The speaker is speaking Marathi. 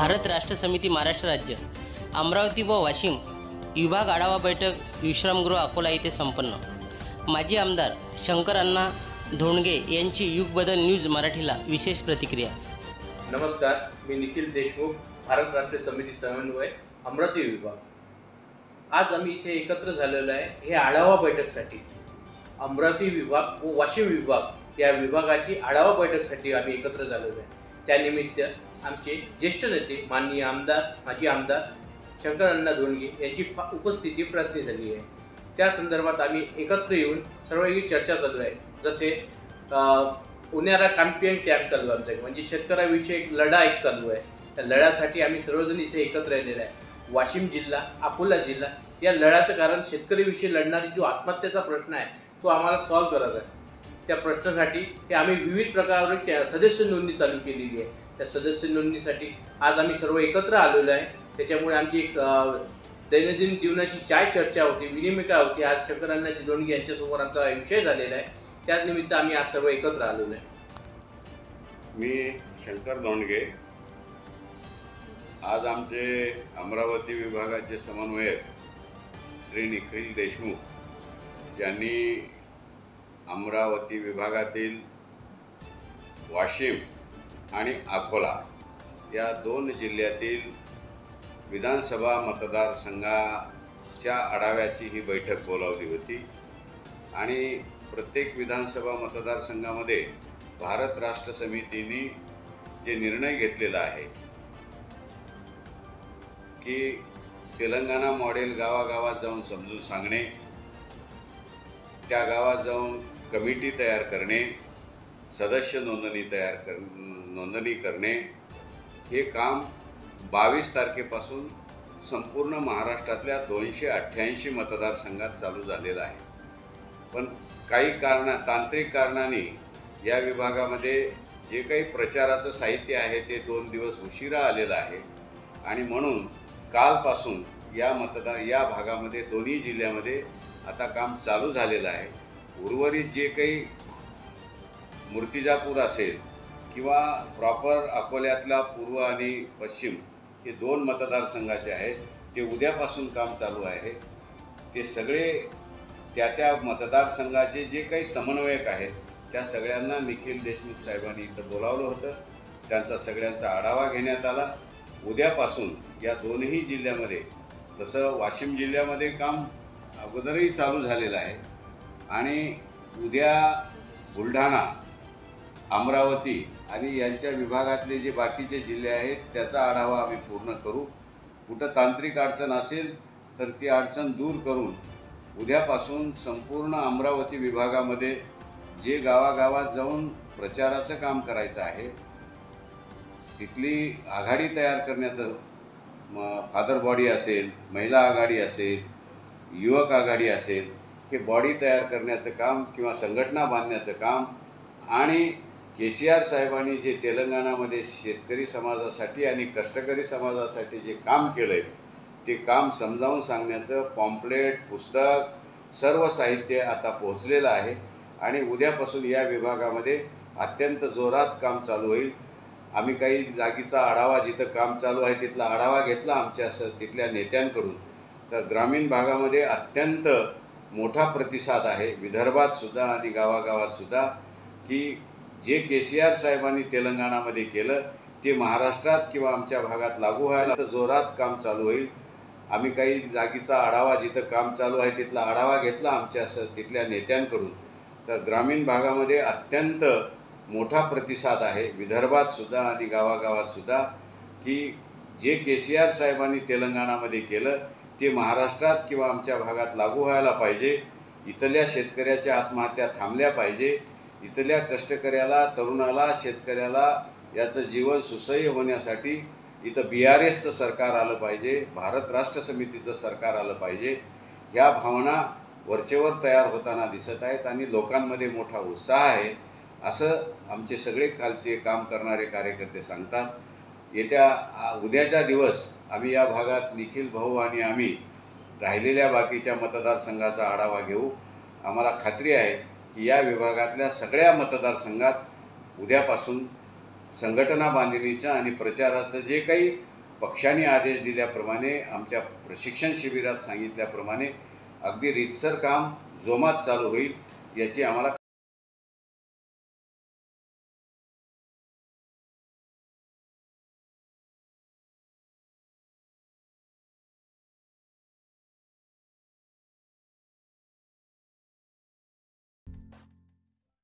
भारत राष्ट्र समिती महाराष्ट्र राज्य अमरावती व वाशिम विभाग आढावा बैठक विश्रामगृह अकोला येथे संपन्न। माजी आमदार शंकर अण्णा धोंडगे यांची युग बदल न्यूज मराठीला विशेष प्रतिक्रिया। नमस्कार, मी निखिल देशमुख, भारत राष्ट्र समिती समन्वय अमरावती विभाग। आज आम्ही इथे एकत्र झालेलो आहे हे आढावा बैठकसाठी। अमरावती विभाग व वाशिम विभाग या विभागाची आढावा बैठकसाठी आम्ही एकत्र झालेलो आहे। त्यानिमित्त आमचे ज्येष्ठ नेते माननीय आमदार माजी आमदार शंकर अण्णा धोंडगे यांची उपस्थिती प्रार्थना झाली आहे। त्या संदर्भात आम्ही एकत्र येऊन सर्व चर्चा चालू आहे। जसे उन्हाळा कॅम्पेन कॅम्प चालू आहे आमचा, म्हणजे शेतकऱ्याविषयी एक लढा एक चालू आहे। त्या लढ्यासाठी आम्ही सर्वजण इथे एकत्र राहिलेलो आहे। वाशिम जिल्हा, अकोला जिल्हा या लढ्याचं कारण शेतकरीविषयी लढणारी जो आत्महत्येचा प्रश्न आहे तो आम्हाला सॉल्व करायचा आहे। त्या प्रश्नासाठी हे आम्ही विविध प्रकारे सदस्य नोंदणी चालू केलेली आहे। त्या सदस्य नोंदणीसाठी आज आम्ही सर्व एकत्र आलेलो आहे। त्याच्यामुळे आमची एक दैनंदिन जीवनाची चर्चा होती, विनिमय होती। आज शंकर अण्णा धोंडगे यांच्यासमोर आमचा विषय झालेला आहे। त्याच निमित्त आम्ही आज सर्व एकत्र आलेलो आहे। मी शंकर धोंडगे, आज आमचे अमरावती विभागाचे समन्वयक श्री निखिल देशमुख यांनी अमरावती विभागातील वाशिम आणि अकोला या दोन जिल्ह्यातील विधानसभा मतदारसंघाच्या आढाव्याची ही बैठक बोलावली होती। आणि प्रत्येक विधानसभा मतदारसंघामध्ये भारत राष्ट्र समितीने जे निर्णय घेतलेला आहे की तेलंगणा मॉडेल गावागावात जाऊन समजून सांगणे, त्या गावात जाऊन कमिटी तयार करणे, सदस्य नोंदणी करणे, हे काम 22 तारखेपासून संपूर्ण महाराष्ट्रातल्या 288 मतदारसंघात चालू झालेलं आहे। पण काही तांत्रिक कारणाने या विभागामध्ये जे काही प्रचाराचं साहित्य आहे ते 2 दिवस उशिरा आलेलं आहे। आणि म्हणून कालपासून या भागामध्ये दोन्ही जिल्ह्यामध्ये आता काम चालू झालेलं आहे। उर्वरित जे काही मूर्तिजापूर असेल किंवा प्रॉपर अकोल्यातला पूर्व आणि पश्चिम हे 2 मतदारसंघाचे आहेत, ते उद्यापासून काम चालू आहे। ते सगळे त्या मतदारसंघाचे जे काही समन्वयक आहेत त्या सगळ्यांना निखिल देशमुख साहेबांनी इथं बोलावलं होतं। त्यांचा सगळ्यांचा आढावा घेण्यात आला। उद्यापासून या दोन्ही जिल्ह्यामध्ये, तसं वाशिम जिल्ह्यामध्ये काम अगोदरही चालू झालेलं आहे, आणि उद्या बुलढाणा, अमरावती आणि यांच्या विभागातले जे बाकीचे जिल्हे आहेत त्याचा आढावा आम्ही पूर्ण करू। कुठं तांत्रिक अडचण असेल तर ती अडचण दूर करून उद्यापासून संपूर्ण अमरावती विभागामध्ये जे गावागावात जाऊन प्रचाराचं काम करायचं आहे, तिथली आघाडी तयार करण्याचं, फादर बॉडी असेल, महिला आघाडी असेल, युवक आघाडी असेल, हे बॉडी तयार करण्याचं काम किंवा संघटना बांधण्याचं काम, आणि KCR साहेबांनी जे तेलंगणामध्ये शेतकरी समाजासाठी आणि कष्टकरी समाजासाठी जे काम केलं आहे ते काम समजावून सांगण्याचं पॉम्पलेट, पुस्तक, सर्व साहित्य आता पोहोचलेलं आहे। आणि उद्यापासून या विभागामध्ये अत्यंत जोरात काम चालू होईल। आम्ही काही जागीचा आढावा, जिथं काम चालू आहे तिथला आढावा घेतला आमच्या तिथल्या नेत्यांकडून, तर ग्रामीण भागामध्ये अत्यंत मोठा प्रतिसाद आहे, विदर्भात सुद्धा आणि गावागावात सुद्धा, की जे KCR साहेबांनी तेलंगणामध्ये केलं ते महाराष्ट्रात किंवा आमच्या भागात लागू व्हायला जोरात काम चालू होईल। आम्ही काही जागीचा आढावा, जिथं काम चालू आहे तिथला आढावा घेतला आमच्या तिथल्या नेत्यांकडून, तर ग्रामीण भागामध्ये अत्यंत मोठा प्रतिसाद आहे, विदर्भात सुद्धा आणि गावागावात सुद्धा, की जे KCR साहेबांनी तेलंगणामध्ये केलं ते महाराष्ट्रात किंवा आमच्या भागात लागू व्हायला पाहिजे। इथल्या शेतकऱ्याच्या आत्महत्या थांबल्या पाहिजे। इथल्या कष्टकऱ्याला, तरुणाला, शेतकऱ्याला याचं जीवन सुसह्य होण्यासाठी इथं BRSचं सरकार आलं पाहिजे, भारत राष्ट्र समितीचं सरकार आलं पाहिजे। ह्या भावना वरचेवर तयार होताना दिसत आहेत आणि लोकांमध्ये मोठा उत्साह आहे, असं आमचे सगळे कालचे काम करणारे कार्यकर्ते सांगतात। उद्याचा दिवस आम्ही या भागात निखिल भाऊ आणि आम्ही राहिलेल्या बाकीच्या मतदारसंघाचा आढावा घेऊ। आम्हाला खात्री आहे की या विभागातल्या सगळ्या मतदारसंघात उद्यापासून संघटना बांधणीचं आणि प्रचाराचं जे काही पक्षाने आदेश दिल्याप्रमाणे आमच्या प्रशिक्षण शिबिरात सांगितल्याप्रमाणे अगदी रीतसर काम जोमात चालू होईल याची आम्हाला